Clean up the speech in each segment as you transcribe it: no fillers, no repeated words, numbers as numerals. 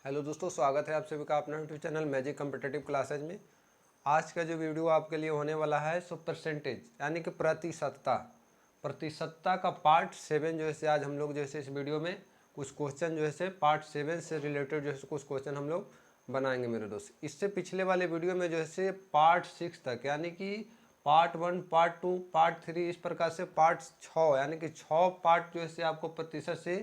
Hello दोस्तों, स्वागत है आप सभी का अपना YouTube channel magic competitive classes में। आज का जो वीडियो आपके लिए होने वाला है सो परसेंटेज यानी कि प्रतिशतता का पार्ट 7 जो है आज हम लोग जैसे इस वीडियो में कुछ क्वेश्चन जो है पार्ट 7 से रिलेटेड जो है कुछ क्वेश्चन हम लोग बनाएंगे मेरे दोस्त। इससे पिछले वाले वीडियो में जो है पार्ट 6 तक यानी कि पार्ट 1, पार्ट 2, पार्ट 3 इस प्रकार से पार्ट 6 यानी कि 6 पार्ट जो है आपको प्रतिशत से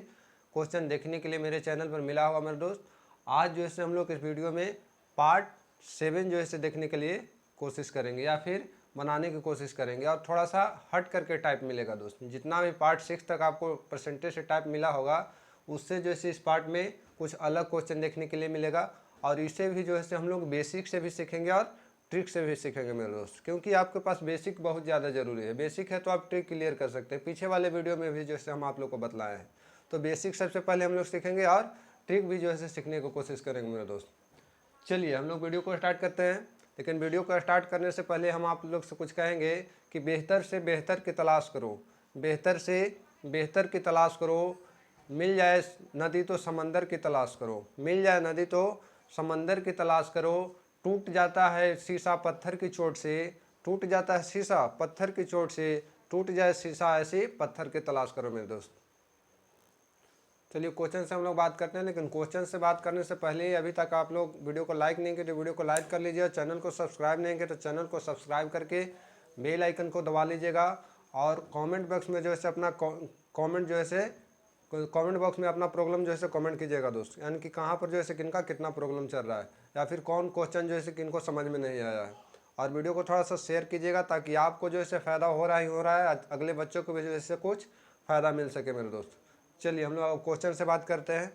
क्वेश्चन देखने के लिए मेरे चैनल पर मिला होगा मेरे दोस्त। आज जो है हम लोग इस वीडियो में पार्ट 7 जो है देखने के लिए कोशिश करेंगे या फिर बनाने की कोशिश करेंगे और थोड़ा सा हट करके टाइप मिलेगा दोस्त। जितना भी पार्ट 6 तक आपको परसेंटेज से टाइप मिला होगा उससे जो है इस पार्ट में कुछ अलग क्वेश्चन देखने के लिए मिलेगा और इसे भी जो है हम लोग बेसिक से भी सीखेंगे और ट्रिक से भी सीखेंगे मेरे दोस्त, क्योंकि आपके पास बेसिक बहुत ज़्यादा ज़रूरी है। बेसिक है तो आप ट्रिक क्लियर कर सकते हैं। पीछे वाले वीडियो में भी जैसे हम आप लोग को बतलाए हैं, तो बेसिक सबसे पहले हम लोग सीखेंगे और ट्रिक भी जो है सीखने की कोशिश करेंगे मेरे दोस्त। चलिए हम लोग वीडियो को स्टार्ट करते हैं, लेकिन वीडियो को स्टार्ट करने से पहले हम आप लोग से कुछ कहेंगे कि बेहतर से बेहतर की तलाश करो, बेहतर से बेहतर की तलाश करो। मिल जाए नदी तो समंदर की तलाश करो, मिल जाए नदी तो समंदर की तलाश करो। टूट जाता है शीशा पत्थर की चोट से, टूट जाता है शीशा पत्थर की चोट से, टूट जाए शीशा ऐसे पत्थर की तलाश करो मेरे दोस्त। चलिए क्वेश्चन से हम लोग बात करते हैं, लेकिन क्वेश्चन से बात करने से पहले अभी तक आप लोग वीडियो को लाइक नहीं किए तो वीडियो को लाइक कर लीजिए और चैनल को सब्सक्राइब नहीं किए तो चैनल को सब्सक्राइब करके बेल आइकन को दबा लीजिएगा। और कमेंट बॉक्स में जो है अपना कमेंट जो है कमेंट बॉक्स में अपना प्रॉब्लम जो है कमेंट कीजिएगा दोस्त, यानी कि कहाँ पर जो है किनका कितना प्रॉब्लम चल रहा है या फिर कौन क्वेश्चन जो है किनको समझ में नहीं आया है। और वीडियो को थोड़ा सा शेयर कीजिएगा ताकि आपको जो है फ़ायदा हो रहा है, अगले बच्चों को भी जो है कुछ फ़ायदा मिल सके मेरे दोस्त। चलिए हम लोग क्वेश्चन से बात करते हैं।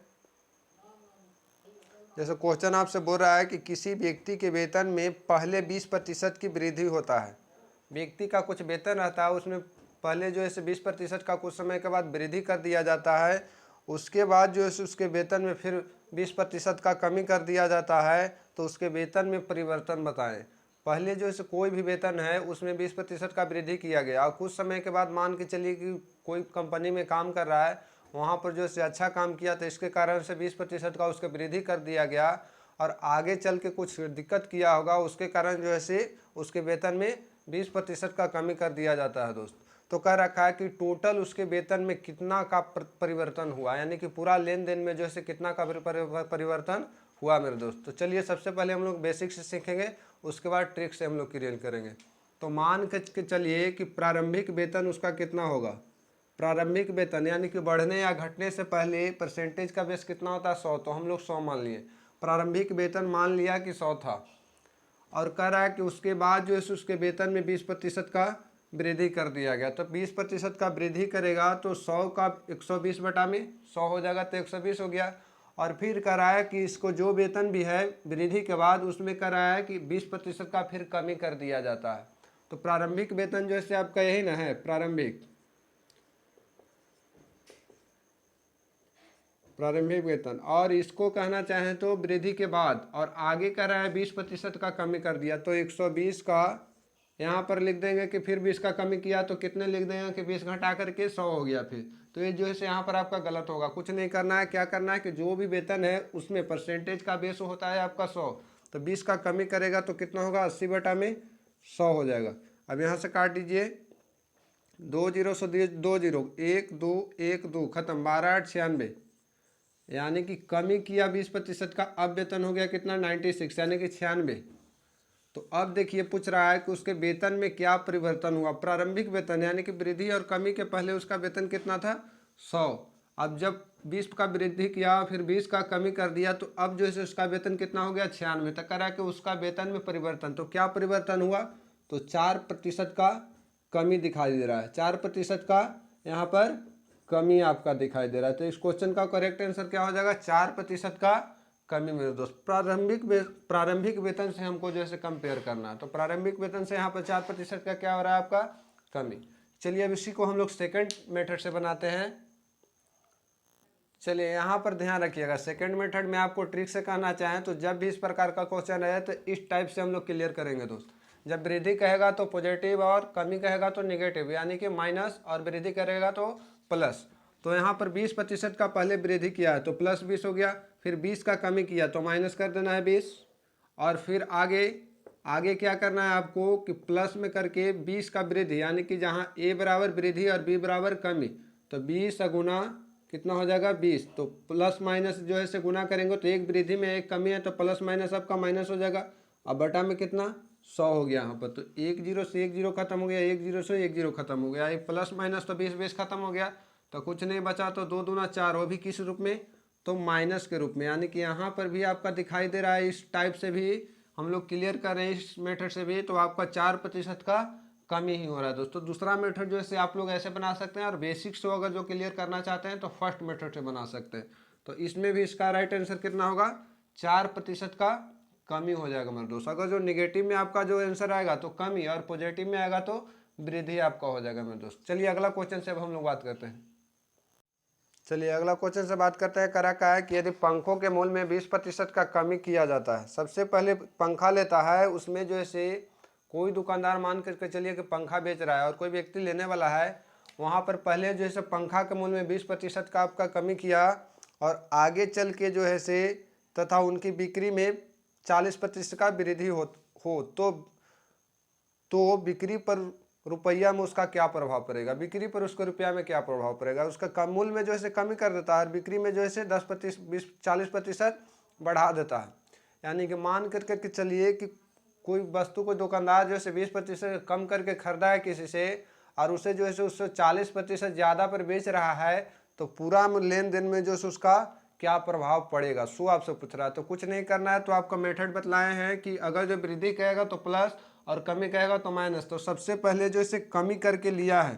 जैसे क्वेश्चन आपसे बोल रहा है कि किसी व्यक्ति के वेतन में पहले 20% की वृद्धि होता है। व्यक्ति का कुछ वेतन रहता है, उसमें पहले जो है 20% का कुछ समय के बाद वृद्धि कर दिया जाता है। उसके बाद जो है उसके वेतन में फिर 20% का कमी कर दिया जाता है। तो उसके वेतन में परिवर्तन बताएं। पहले जो है कोई भी वेतन है उसमें 20% का वृद्धि किया गया और कुछ समय के बाद मान के चलिए कि कोई कंपनी में काम कर रहा है, वहाँ पर जो है अच्छा काम किया तो इसके कारण से 20% का उसका वृद्धि कर दिया गया और आगे चल के कुछ दिक्कत किया होगा उसके कारण जो है उसके वेतन में 20% का कमी कर दिया जाता है दोस्त। तो कह रखा है कि टोटल उसके वेतन में कितना का परिवर्तन हुआ, यानी कि पूरा लेन देन में जो है कितना का परिवर्तन हुआ मेरे दोस्त। तो चलिए सबसे पहले हम लोग बेसिक से सीखेंगे, उसके बाद ट्रिक से हम लोग क्लियर करेंगे। तो मान के चलिए कि प्रारंभिक वेतन उसका कितना होगा। प्रारंभिक वेतन यानी कि बढ़ने या घटने से पहले परसेंटेज का बेस कितना होता है 100, तो हम लोग 100 मान लिए। प्रारंभिक वेतन मान लिया कि 100 था और कह रहा है कि उसके बाद जो है उसके वेतन में 20% का वृद्धि कर दिया गया। तो 20% का वृद्धि करेगा तो 100 का 120 बटा में 100 हो जाएगा, तो 120 हो गया। और फिर कह रहा है कि इसको जो वेतन भी है वृद्धि के बाद उसमें कह रहा है कि 20% का फिर कमी कर दिया जाता है। तो प्रारंभिक वेतन जो है आपका यही ना है, प्रारंभिक वेतन, और इसको कहना चाहें तो वृद्धि के बाद, और आगे कह रहा है 20% का कमी कर दिया तो 120 का यहाँ पर लिख देंगे कि फिर 20 का कमी किया तो कितने लिख देंगे कि 20 घटा करके 100 हो गया फिर। तो ये जो है यहाँ पर आपका गलत होगा। कुछ नहीं करना है, क्या करना है कि जो भी वेतन है उसमें परसेंटेज का बेस होता है आपका 100, तो 20 का कमी करेगा तो कितना होगा 80 बटा में 100 हो जाएगा। अब यहाँ से काट दीजिए, 2 जीरो से 2 जीरो, 1 2 1 2 खत्म, 12 8 96, यानी कि कमी किया 20% का। अब वेतन हो गया कितना 96 यानी कि 96। तो अब देखिए पूछ रहा है कि उसके वेतन में क्या परिवर्तन हुआ। प्रारंभिक वेतन यानी कि वृद्धि और कमी के पहले उसका वेतन कितना था 100। अब जब 20 का वृद्धि किया फिर 20 का कमी कर दिया तो अब जो है उसका वेतन कितना हो गया 96। तो कह रहा है कि उसका वेतन में परिवर्तन, तो क्या परिवर्तन हुआ, तो 4% का कमी दिखाई दे रहा है। 4% का यहाँ पर कमी आपका दिखाई दे रहा है। तो इस क्वेश्चन का करेक्ट आंसर क्या हो जाएगा 4% का कमी मेरे दोस्त। प्रारंभिक वेतन से हमको जैसे कंपेयर करना है, तो प्रारंभिक वेतन से यहाँ पर 4% का क्या हो रहा है आपका कमी। चलिए अब इसी को हम लोग सेकंड मेथड से बनाते हैं। चलिए यहाँ पर ध्यान रखिएगा, सेकंड मेथड में आपको ट्रिक से कहना चाहें तो जब भी इस प्रकार का क्वेश्चन आए तो इस टाइप से हम लोग क्लियर करेंगे दोस्त। जब वृद्धि कहेगा तो पॉजिटिव और कमी कहेगा तो निगेटिव, यानी कि माइनस, और वृद्धि करेगा तो प्लस। तो यहाँ पर 20% का पहले वृद्धि किया है तो प्लस 20 हो गया, फिर 20 का कमी किया तो माइनस कर देना है 20, और फिर आगे आगे क्या करना है आपको कि प्लस में करके 20 का वृद्धि, यानी कि जहाँ ए बराबर वृद्धि और बी बराबर कमी, तो 20 गुना कितना हो जाएगा 20, तो प्लस माइनस जो है से गुना करेंगे तो एक वृद्धि में एक कमी है तो प्लस माइनस आपका माइनस हो जाएगा। अब बटा में कितना 100 हो गया यहाँ पर, तो एक जीरो से एक जीरो खत्म हो गया, एक जीरो से एक जीरो खत्म हो गया, एक प्लस माइनस तो 20 खत्म हो गया, तो कुछ नहीं बचा, तो 2 दूना 4, वो भी किस रूप में, तो माइनस के रूप में। यानी कि यहाँ पर भी आपका दिखाई दे रहा है, इस टाइप से भी हम लोग क्लियर कर रहे हैं, इस मेथड से भी, तो आपका 4% का कमी ही हो रहा है दोस्तों। दूसरा मेथड जो है आप लोग ऐसे बना सकते हैं, और बेसिक्स को अगर जो क्लियर करना चाहते हैं तो फर्स्ट मेथड से बना सकते हैं। तो इसमें भी इसका राइट आंसर कितना होगा, 4% का कमी हो जाएगा मेरे दोस्त। अगर जो निगेटिव में आपका जो आंसर आएगा तो कमी, और पॉजिटिव में आएगा तो वृद्धि आपका हो जाएगा मेरे दोस्त। चलिए अगला क्वेश्चन से अब हम लोग बात करते हैं। चलिए अगला क्वेश्चन से बात करते हैं। करा क्या है कि यदि पंखों के मूल्य में 20% का कमी किया जाता है, सबसे पहले पंखा लेता है, उसमें जो है कोई दुकानदार मान करके चलिए कि पंखा बेच रहा है और कोई व्यक्ति लेने वाला है, वहाँ पर पहले जो है पंखा के मूल्य में 20% का आपका कमी किया, और आगे चल के जो है तथा उनकी बिक्री में 40% का वृद्धि हो तो बिक्री पर रुपया में उसका क्या प्रभाव पड़ेगा, बिक्री पर उसको रुपया में क्या प्रभाव पड़ेगा, उसका मूल्य में जो है कमी कर देता है और बिक्री में जो है 40% बढ़ा देता है। यानी कि मान करके चलिए कि कोई वस्तु को दुकानदार जो है 20% कम करके खरीदा है किसी से, और उसे जो है उससे 40% ज़्यादा पर बेच रहा है, तो पूरा लेन देन में जो है उसका क्या प्रभाव पड़ेगा, सो आपसे पूछ रहा है। तो कुछ नहीं करना है, तो आपका मेथड बतलाए हैं कि अगर जो वृद्धि कहेगा तो प्लस और कमी कहेगा तो माइनस। तो सबसे पहले जो इसे कमी करके लिया है,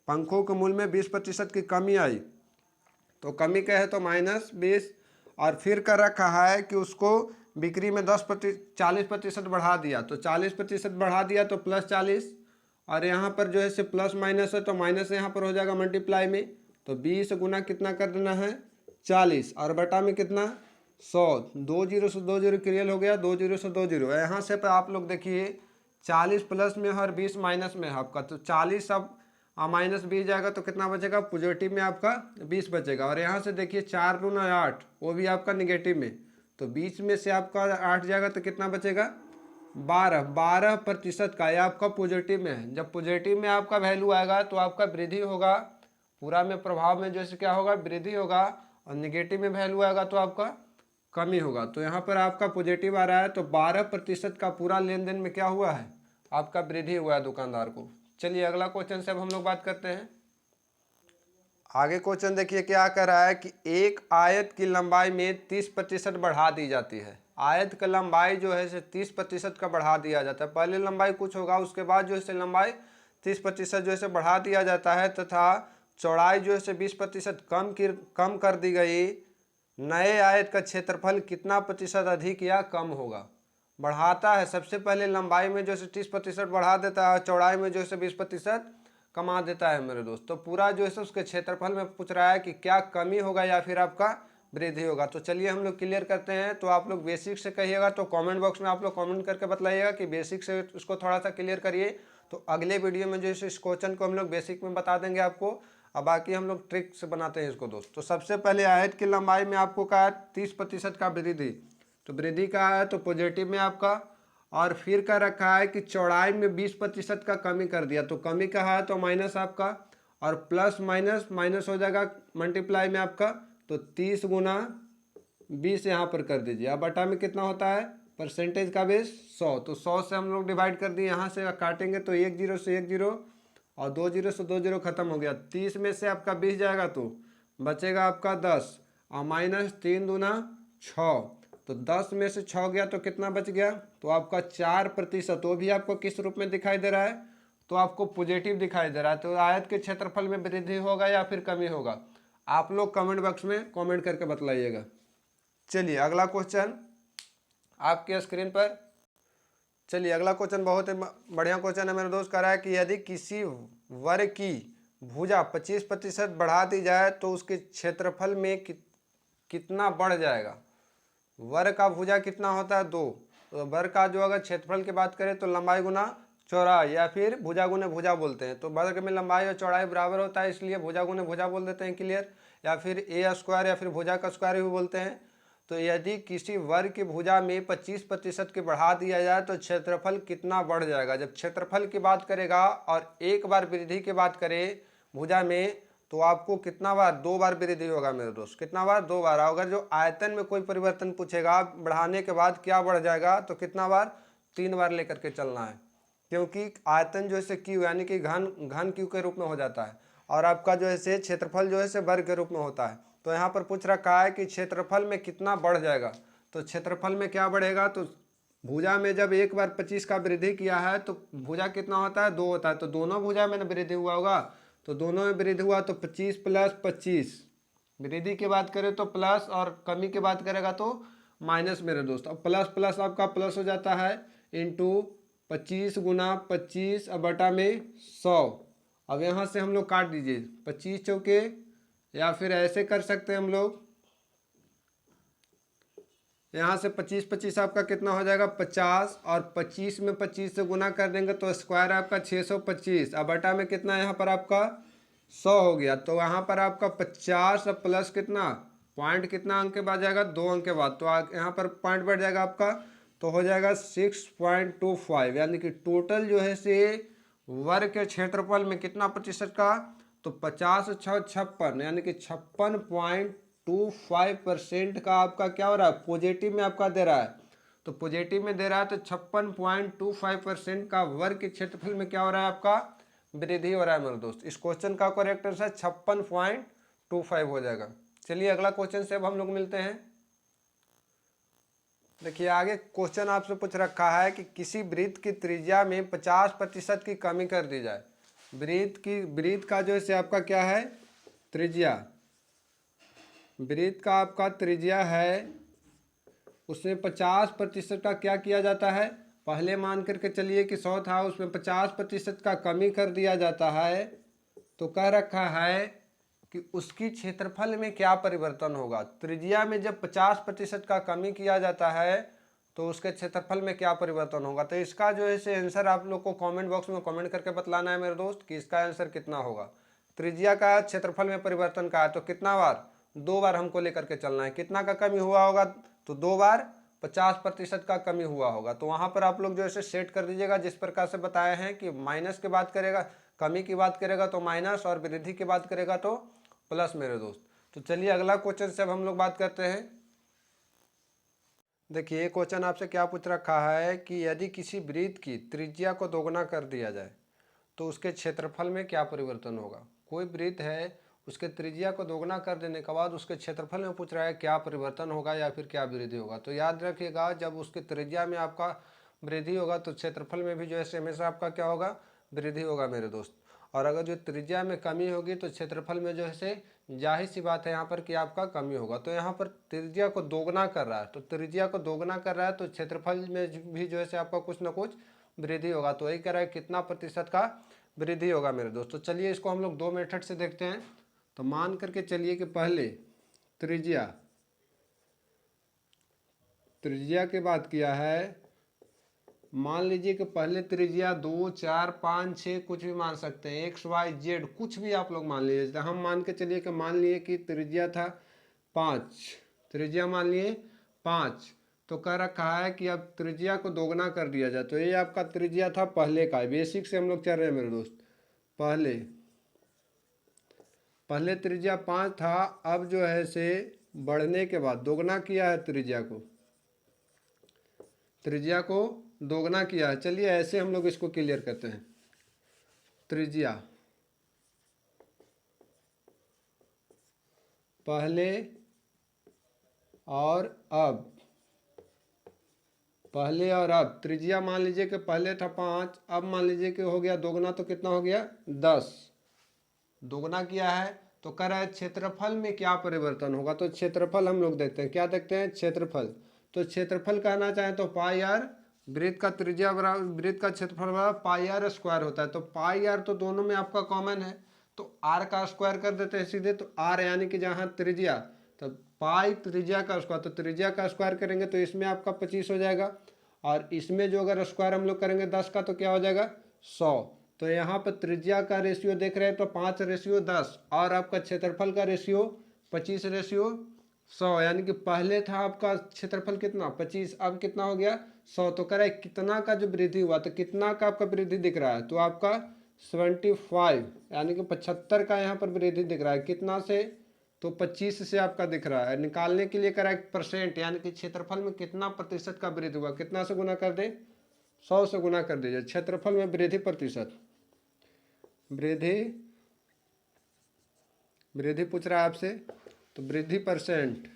पंखों के मूल्य में 20% की कमी आई, तो कमी कहे तो -20, और फिर कर रखा है कि उसको बिक्री में 40% बढ़ा दिया, तो 40% बढ़ा दिया तो +40, और यहाँ पर जो है प्लस माइनस है तो माइनस यहाँ पर हो जाएगा मल्टीप्लाई में, तो 20 गुना कितना कर देना है 40, और बटा में कितना 100, 2 जीरो से 2 जीरो क्लियर हो गया, 2 जीरो से 2 जीरो। यहाँ से आप लोग देखिए 40 प्लस में और 20 माइनस में है आपका, तो 40 अब -20 जाएगा तो कितना बचेगा, पॉजिटिव में आपका 20 बचेगा। और यहाँ से देखिए 4 दूना 8, वो भी आपका निगेटिव में, तो 20 में से आपका 8 जाएगा तो कितना बचेगा 12% का, यह आपका पॉजिटिव में है। जब पॉजिटिव में आपका वैल्यू आएगा तो आपका वृद्धि होगा, पूरा में प्रभाव में जैसे क्या होगा वृद्धि होगा, और निगेटिव में वैल्यू आएगा तो आपका कमी होगा। तो यहाँ पर आपका पॉजिटिव आ रहा है, तो 12% का पूरा लेन देन में क्या हुआ है, आपका वृद्धि हुआ है दुकानदार को। चलिए अगला क्वेश्चन से अब हम लोग बात करते हैं। आगे क्वेश्चन देखिए क्या कर रहा है कि एक आयत की लंबाई में 30% बढ़ा दी जाती है। आयत का लंबाई जो है 30% का बढ़ा दिया जाता है, पहले लंबाई कुछ होगा, उसके बाद जो है लंबाई 30% जो है बढ़ा दिया जाता है, तथा चौड़ाई जो है 20% कम कर दी गई। नए आयत का क्षेत्रफल कितना प्रतिशत अधिक या कम होगा। बढ़ाता है, सबसे पहले लंबाई में जो है 30% बढ़ा देता है, चौड़ाई में जो है 20% कमा देता है मेरे दोस्त। तो पूरा जो है उसके क्षेत्रफल में पूछ रहा है कि क्या कमी होगा या फिर आपका वृद्धि होगा। तो चलिए हम लोग क्लियर करते हैं। तो आप लोग बेसिक से कहिएगा, तो कमेंट बॉक्स में आप लोग कमेंट करके बतलाइएगा कि बेसिक से उसको थोड़ा सा क्लियर करिए। तो अगले वीडियो में जो है इस क्वेश्चन को हम लोग बेसिक में बता देंगे आपको, अब बाकी हम लोग ट्रिक से बनाते हैं इसको दोस्त। तो सबसे पहले आयत की लंबाई में आपको कहा 30% का वृद्धि, तो वृद्धि का है तो पॉजिटिव में आपका, और फिर का रखा है कि चौड़ाई में 20% का कमी कर दिया, तो कमी का है तो माइनस आपका, और प्लस माइनस माइनस हो जाएगा मल्टीप्लाई में आपका, तो 30 गुना 20 यहाँ पर कर दीजिए। अब बटा में कितना होता है, परसेंटेज का बेस 100, तो 100 से हम लोग डिवाइड कर दिए, यहाँ से काटेंगे तो 1 जीरो से 1 जीरो, और 2 जीरो से 2 जीरो खत्म हो गया। 30 में से आपका 20 जाएगा तो बचेगा आपका 10, और माइनस 3 दूना 6, तो 10 में से 6 गया तो कितना बच गया, तो आपका 4%। वो भी आपको किस रूप में दिखाई दे रहा है, तो आपको पॉजिटिव दिखाई दे रहा है। तो आयत के क्षेत्रफल में वृद्धि होगा या फिर कमी होगा, आप लोग कमेंट बॉक्स में कमेंट करके बतलाइएगा। चलिए अगला क्वेश्चन आपके स्क्रीन पर। चलिए अगला क्वेश्चन बहुत ही बढ़िया क्वेश्चन है मेरे दोस्त। कह रहा है कि यदि किसी वर्ग की भुजा 25% बढ़ा दी जाए तो उसके क्षेत्रफल में कितना बढ़ जाएगा। वर्ग का भुजा कितना होता है 2, तो वर्ग का जो अगर क्षेत्रफल की बात करें तो लंबाई गुना चौड़ाई, या फिर भुजा गुने भुजा बोलते हैं। तो वर्ग में लंबाई और चौड़ाई बराबर होता है, इसलिए भुजा गुने भुजा बोल देते हैं, क्लियर। या फिर ए स्क्वायर या फिर भुजा का स्क्वायर भी बोलते हैं। तो यदि किसी वर्ग की भुजा में 25% की बढ़ा दिया जाए तो क्षेत्रफल कितना बढ़ जाएगा। जब क्षेत्रफल की बात करेगा और एक बार वृद्धि की बात करें भुजा में तो आपको कितना बार, 2 बार वृद्धि होगा मेरे दोस्त। कितना बार, 2 बार। अगर जो आयतन में कोई परिवर्तन पूछेगा बढ़ाने के बाद क्या बढ़ जाएगा तो कितना बार, 3 बार लेकर के चलना है, क्योंकि आयतन जो है क्यू यानी कि घन क्यू के रूप में हो जाता है और आपका जो है क्षेत्रफल जो है वर्ग के रूप में होता है। तो यहाँ पर पूछ रखा है कि क्षेत्रफल में कितना बढ़ जाएगा। तो क्षेत्रफल में क्या बढ़ेगा, तो भुजा में जब एक बार 25 का वृद्धि किया है तो भुजा कितना होता है, 2 होता है। तो दोनों भुजा में वृद्धि हुआ होगा, तो दोनों में वृद्धि हुआ तो 25 प्लस 25, वृद्धि की बात करें तो प्लस और कमी की बात करेगा तो माइनस मेरे दोस्त। अब प्लस प्लस आपका प्लस हो जाता है इंटू 25 गुना 25 अब बटा में 100। अब यहाँ से हम लोग काट दीजिए 25 चौके, या फिर ऐसे कर सकते हैं हम लोग, यहाँ से 25 25 आपका कितना हो जाएगा 50, और 25 में 25 से गुना कर देंगे तो स्क्वायर आपका 625। अब बटा में कितना यहाँ पर आपका 100 हो गया। तो यहाँ पर आपका 50 प्लस कितना पॉइंट, कितना अंक के बाद जाएगा, 2 अंक के बाद। तो यहाँ पर पॉइंट बढ़ जाएगा आपका, तो हो जाएगा 6.25, यानी कि टोटल जो है से वर्ग के क्षेत्रफल में कितना प्रतिशत का, तो 50 6 56, यानी कि 56.25% का आपका क्या हो रहा है, पॉजिटिव में आपका दे रहा है। तो पॉजिटिव में दे रहा है तो 56.25% का वर्ग के क्षेत्रफल में क्या हो रहा है, आपका वृद्धि हो रहा है मेरे दोस्त। इस क्वेश्चन का करेक्ट आंसर 56.25 हो जाएगा। चलिए अगला क्वेश्चन से अब हम लोग मिलते हैं। देखिए आगे क्वेश्चन आपसे पूछ रखा है कि किसी वृत्त की त्रिज्या में 50% की कमी कर दी जाए। वृत्त का जो है आपका क्या है, त्रिज्या, वृत्त का आपका त्रिज्या है, उसमें 50% का क्या किया जाता है, पहले मान करके चलिए कि 100 था, उसमें 50% का कमी कर दिया जाता है। तो कह रखा है कि उसकी क्षेत्रफल में क्या परिवर्तन होगा। त्रिज्या में जब 50% का कमी किया जाता है तो उसके क्षेत्रफल में क्या परिवर्तन होगा। तो इसका जो है आंसर आप लोग को कमेंट बॉक्स में कमेंट करके बतलाना है मेरे दोस्त कि इसका आंसर कितना होगा। त्रिज्या का क्षेत्रफल में परिवर्तन का है तो कितना बार, 2 बार हमको लेकर के चलना है। कितना का कमी हुआ होगा, तो 2 बार 50% का कमी हुआ होगा। तो वहाँ पर आप लोग जो है सेट कर दीजिएगा जिस प्रकार से बताए हैं कि माइनस की बात करेगा, कमी की बात करेगा तो माइनस, और वृद्धि की बात करेगा तो प्लस मेरे दोस्त। तो चलिए अगला क्वेश्चन से अब हम लोग बात करते हैं। देखिए क्वेश्चन आपसे क्या पूछ रखा है कि यदि किसी वृत्त की त्रिज्या को दोगुना कर दिया जाए तो उसके क्षेत्रफल में क्या परिवर्तन होगा। कोई वृत्त है, उसके त्रिज्या को दोगुना कर देने के बाद उसके क्षेत्रफल में पूछ रहा है क्या परिवर्तन होगा या फिर क्या वृद्धि होगा। तो याद रखिएगा जब उसके त्रिज्या में आपका वृद्धि होगा तो क्षेत्रफल में भी जो है हमेशा आपका क्या होगा, वृद्धि होगा मेरे दोस्त। और अगर जो त्रिज्या में कमी होगी तो क्षेत्रफल में जो है जाहिर सी बात है यहाँ पर कि आपका कमी होगा। तो यहाँ पर त्रिज्या को दोगुना कर रहा है, तो त्रिज्या को दोगुना कर रहा है तो क्षेत्रफल में भी जो है आपका कुछ ना कुछ वृद्धि होगा। तो वही कह रहा है कितना प्रतिशत का वृद्धि होगा मेरे दोस्त। तो चलिए इसको हम लोग 2 मेथड से देखते हैं। तो मान करके चलिए कि पहले त्रिज्या की बात किया है, मान लीजिए कि पहले त्रिज्या 2 4 5 6 कुछ भी मान सकते हैं, एक्स वाई जेड कुछ भी आप लोग मान लीजिए। हम मान के चलिए कि मान लिए कि त्रिज्या था 5, त्रिज्या मान लिए 5। तो कह रखा है कि अब त्रिज्या को दोगुना कर दिया जाए। तो ये आपका त्रिज्या था पहले का, बेसिक से हम लोग चल रहे हैं मेरे दोस्त। पहले त्रिज्या 5 था, अब जो है से बढ़ने के बाद दोगुना किया है, त्रिज्या को दोगुना किया है। चलिए ऐसे हम लोग इसको क्लियर करते हैं। त्रिज्या पहले और अब, पहले और अब, त्रिज्या मान लीजिए कि पहले था 5, अब मान लीजिए कि हो गया दोगुना, तो कितना हो गया 10, दोगुना किया है। तो कह रहा है क्षेत्रफल में क्या परिवर्तन होगा। तो क्षेत्रफल हम लोग देखते हैं, क्या देखते हैं, क्षेत्रफल। तो क्षेत्रफल कहना चाहें तो पाई आर, वृत्त का त्रिज्या बराबर वृत्त का क्षेत्रफल बराबर पाई आर स्क्वायर होता है। तो पाई आर तो दोनों में आपका कॉमन है, तो आर का स्क्वायर कर देते हैं सीधे। तो आर यानी कि जहाँ त्रिज्या, तो पाई त्रिज्या का स्क्वायर, तो त्रिज्या का स्क्वायर करेंगे तो इसमें आपका 25 हो जाएगा, और इसमें जो अगर स्क्वायर हम लोग करेंगे 10 का तो क्या हो जाएगा 100। तो यहाँ पर त्रिज्या का रेशियो देख रहे हैं तो 5:10, और आपका क्षेत्रफल का रेशियो 25:100, यानी कि पहले था आपका क्षेत्रफल कितना 25, अब कितना हो गया 100। तो कह रहा है कितना का जो वृद्धि हुआ, तो कितना का आपका वृद्धि दिख रहा है, तो आपका 75 यानी कि 75 का यहाँ पर वृद्धि दिख रहा है। कितना से, तो 25 से आपका दिख रहा है। निकालने के लिए करा परसेंट, यानी कि क्षेत्रफल में कितना प्रतिशत का वृद्धि हुआ, कितना से गुना कर दे, 100 से गुना कर दीजिए। क्षेत्रफल में वृद्धि प्रतिशत, वृद्धि पूछ रहा है आपसे, तो वृद्धि परसेंट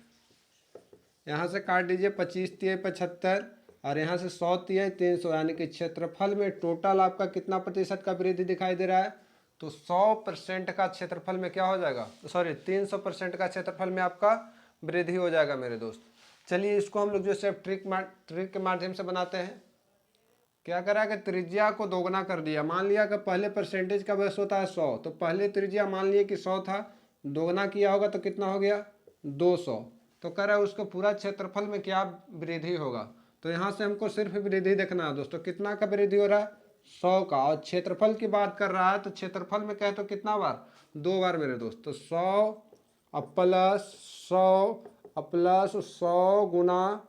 यहाँ से काट दीजिए। 25 तिये 75 और यहाँ से 100 तिये 300, यानी कि क्षेत्रफल में टोटल आपका कितना प्रतिशत का वृद्धि दिखाई दे रहा है, तो 100% का क्षेत्रफल में क्या हो जाएगा, सॉरी 300% का क्षेत्रफल में आपका वृद्धि हो जाएगा मेरे दोस्त। चलिए इसको हम लोग जो है ट्रिक के माध्यम से बनाते हैं। क्या करा कि त्रिज्या को दोगुना कर दिया। मान लिया कि पहले परसेंटेज का बेस होता है 100, तो पहले त्रिज्या मान लिए कि 100 था, दोगुना किया होगा तो कितना हो गया 200। तो कह रहा है उसको पूरा क्षेत्रफल में क्या वृद्धि होगा, तो यहाँ से हमको सिर्फ वृद्धि देखना है दोस्तों। कितना का वृद्धि हो रहा है 100 का, और क्षेत्रफल की बात कर रहा है तो क्षेत्रफल में कहे तो कितना बार, 2 बार मेरे दोस्त। तो 100 प्लस 100 गुना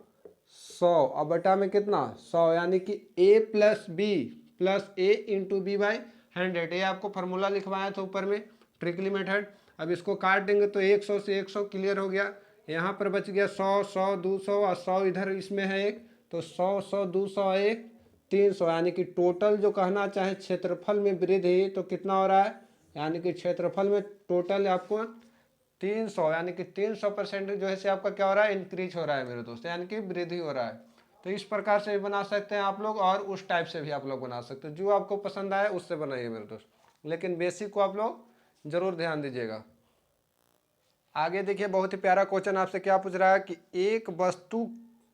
100 और बटा में कितना 100, यानी कि a plus B plus A into B by 100। ये आपको फार्मूला लिखवाया था ऊपर में, ट्रिकली मेथड। अब इसको काट देंगे तो 100 से 100 क्लियर हो गया। यहाँ पर बच गया 100 100 200 और 100 इधर इसमें है एक, तो 100 100 200 एक 300, यानी कि टोटल जो कहना चाहे क्षेत्रफल में वृद्धि तो कितना हो रहा है, यानी कि क्षेत्रफल में टोटल आपको 300, यानी कि 300% जो है से आपका क्या हो रहा है, इंक्रीज हो रहा है मेरे दोस्त, यानी कि वृद्धि हो रहा है। तो इस प्रकार से भी बना सकते हैं आप लोग, और उस टाइप से भी आप लोग बना सकते हैं, जो आपको पसंद आए उससे बनाइए मेरे दोस्त, लेकिन बेसिक को आप लोग जरूर ध्यान दीजिएगा। आगे देखिए बहुत ही प्यारा क्वेश्चन आपसे क्या पूछ रहा है कि एक वस्तु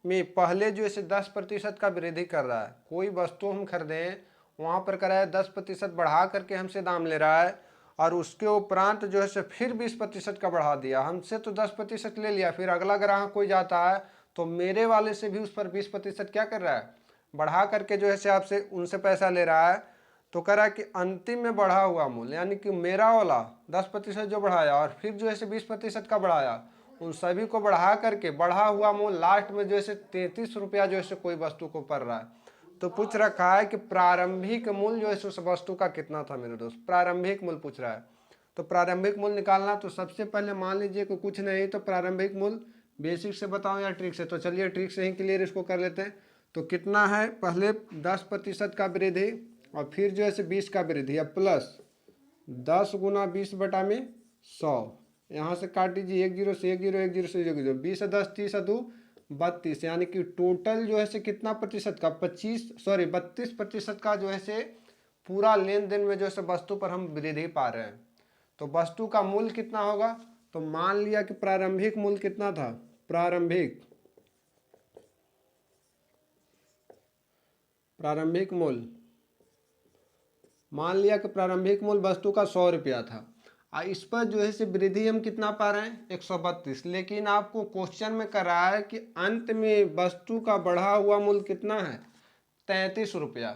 में पहले जो है 10% का वृद्धि कर रहा है। कोई वस्तु हम खरीदें, वहाँ पर करा है 10% बढ़ा करके हमसे दाम ले रहा है, और उसके उपरांत जो है फिर 20% का बढ़ा दिया। हमसे तो 10% ले लिया, फिर अगला ग्राहक कोई जाता है तो मेरे वाले से भी उस पर 20% क्या कर रहा है, बढ़ा करके जो है आपसे उनसे पैसा ले रहा है। तो कह रहा है कि अंतिम में बढ़ा हुआ मूल्य, यानी कि मेरा वाला 10% जो बढ़ाया और फिर जो है 20% का बढ़ाया, उन सभी को बढ़ा करके बढ़ा हुआ मूल्य लास्ट में जो है 33 रुपया जो है कोई वस्तु को पड़ रहा है। तो पूछ रखा है कि प्रारंभिक मूल्य जो है उस वस्तु का कितना था मेरे दोस्त, प्रारंभिक मूल्य पूछ रहा है। तो प्रारंभिक मूल्य निकालना, तो सबसे पहले मान लीजिए कि कुछ नहीं, तो प्रारंभिक मूल्य बेसिक से बताओ या ट्रिक से, तो चलिए ट्रिक से ही क्लियर इसको कर लेते हैं। तो कितना है, पहले 10% का वृद्धि और फिर जो है 20 का वृद्धि, या प्लस 10 गुना 20 बटा में 100। यहाँ से काट दीजिए 1 0 से 1 0 1 0 से 1 0, 20 10 30 2 32, यानी कि टोटल जो है कितना प्रतिशत का 32% का जो है पूरा लेन देन में जो है वस्तु पर हम वृद्धि पा रहे हैं। तो वस्तु का मूल्य कितना होगा, तो मान लिया कि प्रारंभिक मूल्य कितना था, प्रारंभिक मूल्य मान लिया कि प्रारंभिक मूल्य वस्तु का 100 रुपया था, इस पर जो है वृद्धि हम कितना पा रहे हैं 132। लेकिन आपको क्वेश्चन में कर रहा है कि अंत में वस्तु का बढ़ा हुआ मूल्य कितना है 33 रुपया।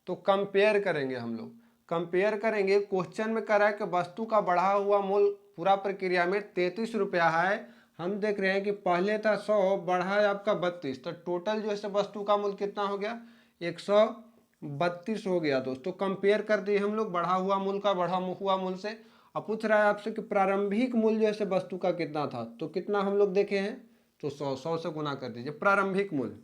तो कंपेयर करेंगे हम लोग, कंपेयर करेंगे। क्वेश्चन में कर रहा है कि वस्तु का बढ़ा हुआ मूल्य पूरा प्रक्रिया में 33 रुपया है। हम देख रहे हैं कि पहले था 100, बढ़ा है आपका 32, तो टोटल जो है वस्तु का मूल्य कितना हो गया 132 हो गया दोस्तों। कंपेयर कर दिए हम लोग बढ़ा हुआ मूल्य का बढ़ा हुआ मूल्य से। अब पूछ रहा है आपसे कि प्रारंभिक मूल्य जो है वस्तु का कितना था, तो कितना हम लोग देखे हैं, तो 100 से गुना कर दीजिए। प्रारंभिक मूल्य,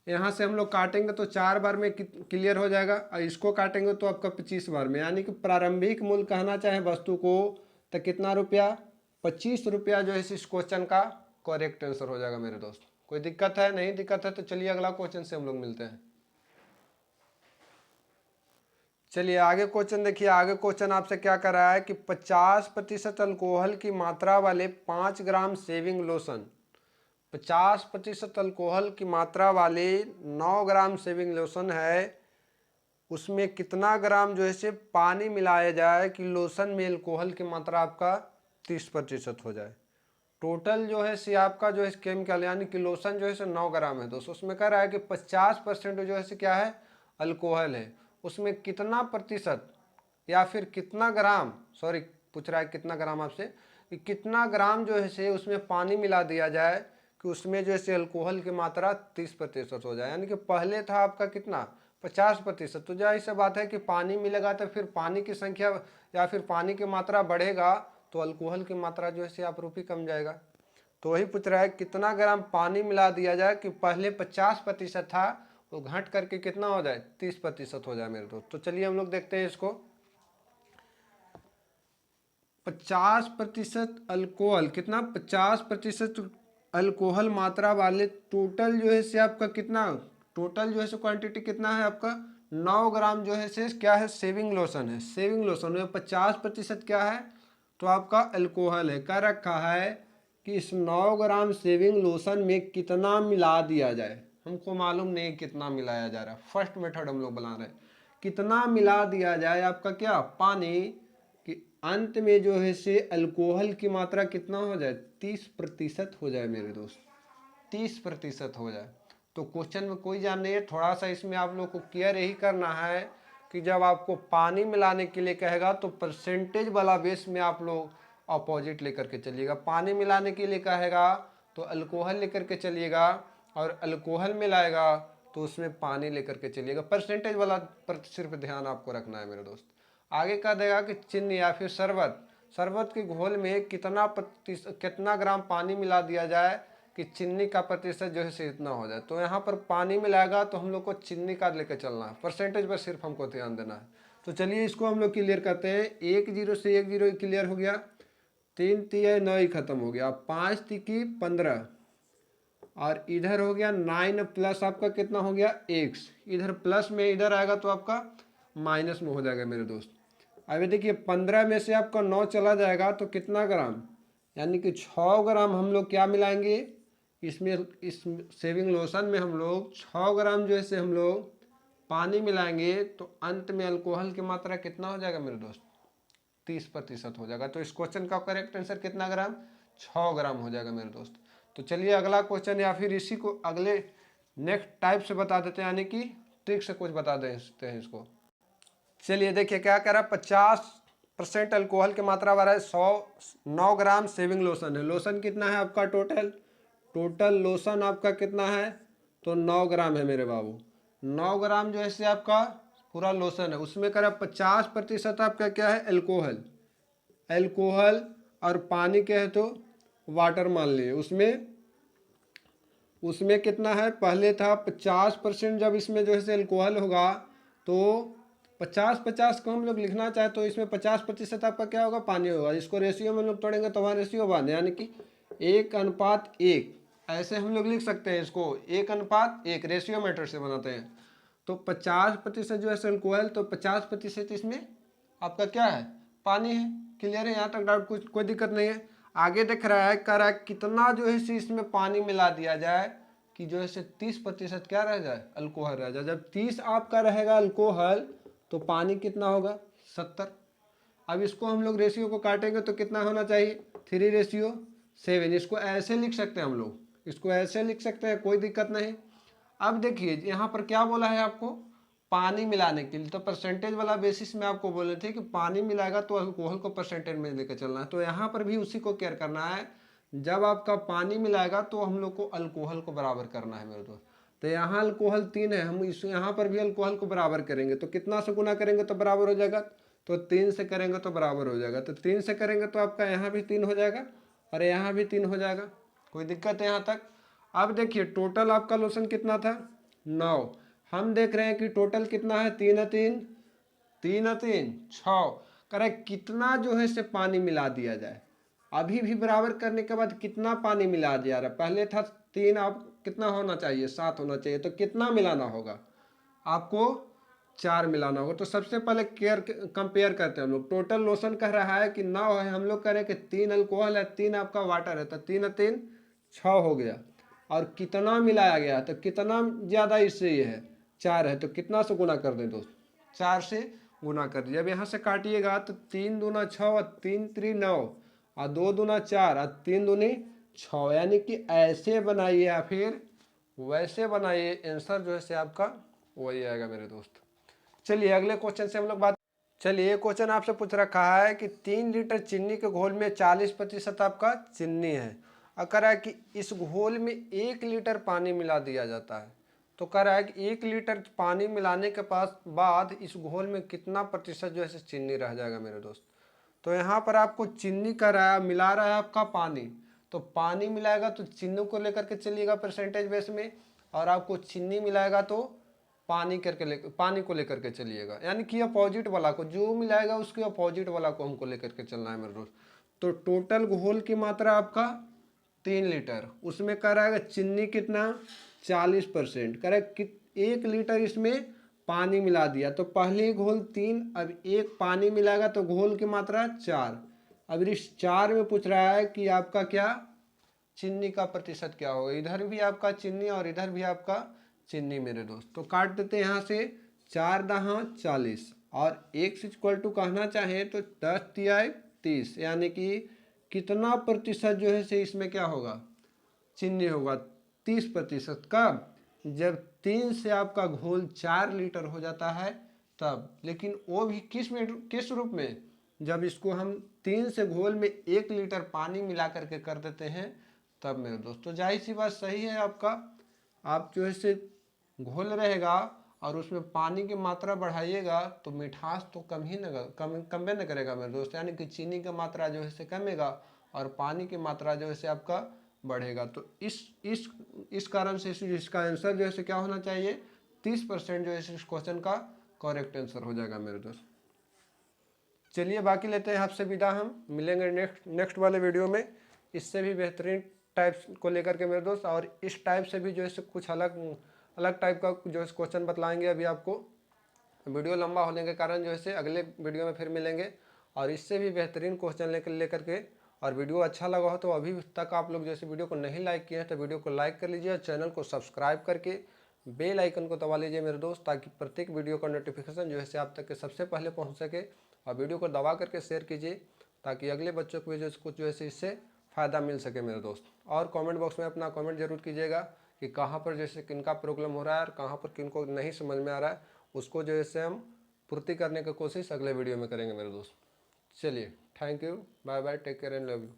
यहाँ से हम लोग काटेंगे तो 4 बार में क्लियर हो जाएगा, और इसको काटेंगे तो आपका 25 बार में, यानी कि प्रारंभिक मूल्य कहना चाहे वस्तु को तो कितना रुपया 25 रुपया जो है इस क्वेश्चन का करेक्ट आंसर हो जाएगा मेरे दोस्त। कोई दिक्कत है, नहीं दिक्कत है तो चलिए अगला क्वेश्चन से हम लोग मिलते हैं। चलिए आगे क्वेश्चन देखिए। आगे क्वेश्चन आपसे क्या कर रहा है कि 50% अल्कोहल की मात्रा वाले 5 ग्राम शेविंग लोशन, 50% अल्कोहल की मात्रा वाले 9 ग्राम शेविंग लोशन है, उसमें कितना ग्राम जो है से पानी मिलाया जाए कि लोशन में अल्कोहल की मात्रा आपका 30% हो जाए। टोटल जो है से आपका जो है केमिकल, यानी कि लोशन जो है से 9 ग्राम है दोस्तों। उसमें कह रहा है कि 50% जो है से क्या है अल्कोहल है, उसमें कितना प्रतिशत या फिर कितना ग्राम, सॉरी पूछ रहा है कितना ग्राम आपसे, कि कितना ग्राम जो है से उसमें पानी मिला दिया जाए कि उसमें जो है अल्कोहल की मात्रा 30% हो जाए। यानी कि पहले था आपका कितना 50%। तो जाहिर सी बात है कि पानी मिलेगा तो फिर पानी की संख्या या फिर पानी की मात्रा बढ़ेगा तो अल्कोहल की मात्रा जो है आप रूपी कम जाएगा। तो वही पूछ रहा है कितना ग्राम पानी मिला दिया जाए कि पहले 50% था वो घट करके कितना हो जाए 30% हो जाए मेरे दोस्त। तो चलिए हम लोग देखते हैं इसको। 50% अल्कोहल, कितना 50% अल्कोहल मात्रा वाले टोटल जो है से आपका कितना, टोटल जो है से क्वांटिटी कितना है आपका 9 ग्राम जो है से क्या है सेविंग लोशन है। सेविंग लोशन में 50% क्या है तो आपका अल्कोहल है। क्या रखा है कि इस 9 ग्राम सेविंग लोशन में कितना मिला दिया जाए, हमको मालूम नहीं कितना मिलाया जा रहा है। फर्स्ट मेथड हम लोग बना रहे हैं, कितना मिला दिया जाए आपका क्या पानी कि अंत में जो है से अल्कोहल की मात्रा कितना हो जाए 30% हो जाए मेरे दोस्त, 30% हो जाए। तो क्वेश्चन में कोई जान नहीं है, थोड़ा सा इसमें आप लोग को क्लियर यही करना है कि जब आपको पानी मिलाने के लिए कहेगा तो परसेंटेज वाला बेस में आप लोग अपोजिट लेकर के चलिएगा। पानी मिलाने के लिए कहेगा तो अल्कोहल लेकर के चलिएगा, और अल्कोहल मिलाएगा तो उसमें पानी लेकर के चलिएगा। परसेंटेज वाला पर सिर्फ ध्यान आपको रखना है मेरे दोस्त। आगे कह देगा कि चीनी या फिर शरबत, शरबत के घोल में कितना ग्राम पानी मिला दिया जाए कि चीनी का प्रतिशत जो है से इतना हो जाए। तो यहाँ पर पानी मिलाएगा तो हम लोग को चीनी का लेकर चलना है, परसेंटेज पर सिर्फ हमको ध्यान देना है। तो चलिए इसको हम लोग क्लियर करते हैं। 1 0 से 1 0 क्लियर हो गया, 3 3 9 ही खत्म हो गया, 5 3 15, और इधर हो गया 9 प्लस आपका कितना हो गया x, इधर प्लस में इधर आएगा तो आपका माइनस में हो जाएगा मेरे दोस्त। अभी देखिए 15 में से आपका 9 चला जाएगा तो कितना ग्राम, यानी कि 6 ग्राम हम लोग क्या मिलाएंगे इसमें, इस सेविंग लोशन में हम लोग 6 ग्राम जो है हम लोग पानी मिलाएंगे तो अंत में अल्कोहल की मात्रा कितना हो जाएगा मेरे दोस्त 30% हो जाएगा। तो इस क्वेश्चन का करेक्ट आंसर कितना ग्राम 6 ग्राम हो जाएगा मेरे दोस्त। तो चलिए अगला क्वेश्चन या फिर इसी को अगले नेक्स्ट टाइप से बता देते हैं, यानी कि ट्रिक से कुछ बता देते हैं इसको। चलिए देखिए क्या कह रहा है, 50% अल्कोहल की मात्रा वाला है 9 ग्राम सेविंग लोशन है। लोशन कितना है आपका टोटल लोशन आपका कितना है तो 9 ग्राम है मेरे बाबू। 9 ग्राम जो है से आपका पूरा लोशन है, उसमें कह रहा 50% आपका क्या है अल्कोहल और पानी क्या है तो वाटर मान लिए। उसमें कितना है, पहले था 50%, जब इसमें जो है अल्कोहल होगा तो 50-50 को हम लोग लिखना चाहे तो इसमें 50% आपका क्या होगा पानी होगा। इसको रेशियो में लोग तोड़ेंगे तो वहाँ रेशियो बने, यानी कि 1:1, ऐसे हम लोग लिख सकते हैं इसको 1:1 रेशियो मेथड से बनाते हैं। तो 50% जो है अल्कोहल तो 50% इसमें आपका क्या है पानी है। क्लियर है, यहाँ तक डाउट कुछ कोई दिक्कत नहीं है। आगे देख रहा है कह रहा है कितना जो है इसमें पानी मिला दिया जाए कि जो है 30% क्या रह जाए अल्कोहल रह जाए। जब 30 आपका रहेगा अल्कोहल तो पानी कितना होगा 70। अब इसको हम लोग रेशियो को काटेंगे तो कितना होना चाहिए 3:7। इसको ऐसे लिख सकते हैं हम लोग, इसको ऐसे लिख सकते हैं, कोई दिक्कत नहीं। अब देखिए यहाँ पर क्या बोला है आपको पानी मिलाने के लिए, तो परसेंटेज वाला बेसिस में आपको बोले थे कि पानी मिलाएगा तो अल्कोहल को परसेंटेज में लेकर चलना है। तो यहाँ पर भी उसी को केयर करना है, जब आपका पानी मिलाएगा तो हम लोग को अल्कोहल को बराबर करना है मेरे दोस्त। तो यहाँ अल्कोहल 3 है, हम इस यहाँ पर भी अल्कोहल को बराबर करेंगे तो कितना से गुना करेंगे तो बराबर हो जाएगा, तो 3 से करेंगे तो बराबर हो जाएगा। तो 3 से करेंगे तो आपका यहाँ भी 3 हो जाएगा और यहाँ भी 3 हो जाएगा, कोई दिक्कत है यहाँ तक। अब देखिए टोटल आपका लोशन कितना था 9, हम देख रहे हैं कि टोटल कितना है 3 6। करे कितना जो है से पानी मिला दिया जाए, अभी भी बराबर करने के बाद कितना पानी मिला दिया रहा है, पहले था 3, अब कितना होना चाहिए 7 होना चाहिए। तो कितना मिलाना होगा आपको 4 मिलाना होगा। तो सबसे पहले कंपेयर करते हैं हम लोग। टोटल लोशन कह रहा है कि 9 है, हम लोग कह रहे हैं कि 3 अल्कोहल है 3 आपका वाटर है, तो 3 6 हो गया। और कितना मिलाया गया तो कितना ज़्यादा इससे ये है 4 है, तो कितना से गुना कर दें दोस्त 4 से गुना कर दिए। अब यहाँ से काटिएगा तो 3 दूना 6 और 3 3 9 और 2 दूना 4 और 3 दूनी 6, यानी कि ऐसे बनाइए या फिर वैसे बनाइए, आंसर जो है से आपका वही आएगा मेरे दोस्त। चलिए अगले क्वेश्चन से हम लोग बात। चलिए, ये क्वेश्चन आपसे पूछ रखा है कि 3 लीटर चीनी के घोल में 40% आपका चीनी है और कह रहा है कि इस घोल में 1 लीटर पानी मिला दिया जाता है। तो कह रहा है कि 1 लीटर पानी मिलाने के बाद इस घोल में कितना प्रतिशत जो है चीनी रह जाएगा मेरे दोस्त। तो यहाँ पर आपको चीनी का रहा मिला रहा है आपका पानी, तो पानी मिलाएगा तो चीनी को लेकर के चलिएगा परसेंटेज बेस में, और आपको चीनी मिलाएगा तो पानी को लेकर के चलिएगा, यानी कि अपोजिट वाला को जो मिलाएगा उसके अपोजिट वाला को हमको लेकर के चलना है मेरे दोस्त। तो टोटल घोल की मात्रा आपका 3 लीटर, उसमें कह रहा है चीनी कितना 40%, कह रहा है 1 लीटर इसमें पानी मिला दिया, तो पहले घोल 3, अब 1 पानी मिलाएगा तो घोल की मात्रा 4। अब इस 4 में पूछ रहा है कि आपका क्या चीनी का प्रतिशत क्या होगा, इधर भी आपका चीनी और इधर भी आपका चीनी मेरे दोस्त। तो काट देते हैं यहाँ से 4 दहा 40 और x इक्वल टू कहना चाहें तो 10 तिहाई 30, यानी कि कितना प्रतिशत जो है से इसमें क्या होगा चीनी होगा 30% का, जब 3 से आपका घोल 4 लीटर हो जाता है तब। लेकिन वो भी किस रूप में, जब इसको हम 3 से घोल में 1 लीटर पानी मिला करके कर देते हैं तब मेरे दोस्त। तो जाहिर सी बात सही है आपका, आप जो है से घोल रहेगा और उसमें पानी की मात्रा बढ़ाइएगा तो मिठास तो कम न करेगा मेरे दोस्त, यानी कि चीनी की मात्रा जो है से कमेगा और पानी की मात्रा जो है से आपका बढ़ेगा। तो इस कारण से इसका आंसर जो है क्या होना चाहिए 30% जो है इस क्वेश्चन का करेक्ट आंसर हो जाएगा मेरे दोस्त। चलिए, बाकी लेते हैं आपसे विदा, हम मिलेंगे नेक्स्ट वाले वीडियो में इससे भी बेहतरीन टाइप्स को लेकर के मेरे दोस्त, और इस टाइप से भी जो है कुछ अलग टाइप का जो है क्वेश्चन बतलाएंगे। अभी आपको वीडियो लंबा होने के कारण जो है अगले वीडियो में फिर मिलेंगे और इससे भी बेहतरीन क्वेश्चन लेकर के। और वीडियो अच्छा लगा हो तो अभी तक आप लोग जैसे वीडियो को नहीं लाइक किए हैं तो वीडियो को लाइक कर लीजिए और चैनल को सब्सक्राइब करके बेल आइकन को दबा लीजिए मेरे दोस्त, ताकि प्रत्येक वीडियो का नोटिफिकेशन जो है आप तक के सबसे पहले पहुंच सके। और वीडियो को दबा करके शेयर कीजिए ताकि अगले बच्चों को भी जो कुछ जो है इससे फ़ायदा मिल सके मेरे दोस्त। और कमेंट बॉक्स में अपना कमेंट जरूर कीजिएगा कि कहाँ पर जैसे किनका प्रॉब्लम हो रहा है और कहाँ पर किनको नहीं समझ में आ रहा है, उसको जो है हम पूर्ति करने की कोशिश अगले वीडियो में करेंगे मेरे दोस्त। चलिए, thank you, bye bye, take care and love you.